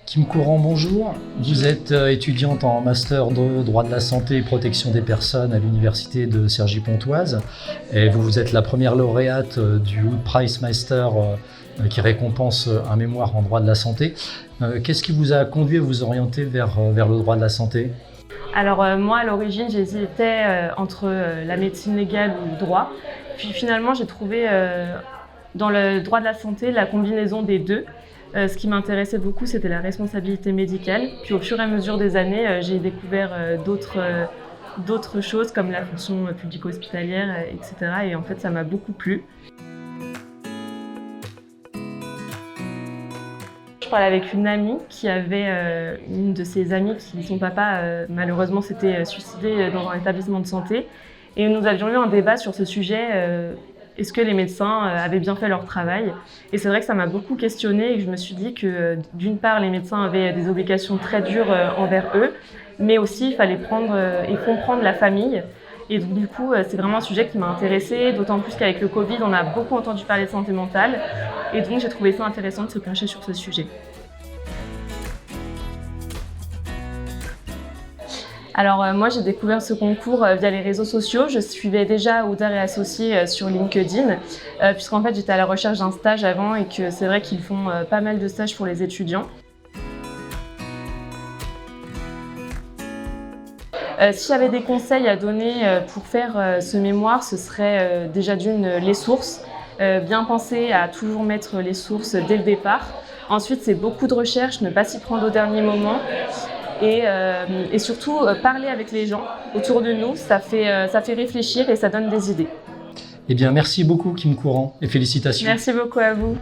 Kim Courant, bonjour. Vous êtes étudiante en master de droit de la santé et protection des personnes à l'université de Cergy-Pontoise. Et vous êtes la première lauréate du Hood Prize Master qui récompense un mémoire en droit de la santé. Qu'est-ce qui vous a conduit à vous orienter vers le droit de la santé ? Alors moi, à l'origine, j'hésitais entre la médecine légale ou le droit. Puis finalement, j'ai trouvé dans le droit de la santé la combinaison des deux. Ce qui m'intéressait beaucoup, c'était la responsabilité médicale. Puis au fur et à mesure des années, j'ai découvert d'autres choses comme la fonction publique hospitalière, etc. Et en fait, ça m'a beaucoup plu. Je parlais avec une amie qui avait une de ses amies son papa malheureusement s'était suicidé dans un établissement de santé. Et nous avions eu un débat sur ce sujet. Est-ce que les médecins avaient bien fait leur travail? Et c'est vrai que ça m'a beaucoup questionnée et que je me suis dit que d'une part, les médecins avaient des obligations très dures envers eux, mais aussi il fallait prendre et comprendre la famille. Et donc, du coup, c'est vraiment un sujet qui m'a intéressée, d'autant plus qu'avec le Covid, on a beaucoup entendu parler de santé mentale. Et donc, j'ai trouvé ça intéressant de se pencher sur ce sujet. Alors moi j'ai découvert ce concours via les réseaux sociaux. Je suivais déjà Oudart et Associés sur LinkedIn puisqu'en fait j'étais à la recherche d'un stage avant et que c'est vrai qu'ils font pas mal de stages pour les étudiants. Si j'avais des conseils à donner pour faire ce mémoire, ce serait déjà d'une les sources. Bien penser à toujours mettre les sources dès le départ. Ensuite c'est beaucoup de recherche, ne pas s'y prendre au dernier moment. Et surtout, parler avec les gens autour de nous, ça fait réfléchir et ça donne des idées. Eh bien, merci beaucoup Kim Courant et félicitations. Merci beaucoup à vous.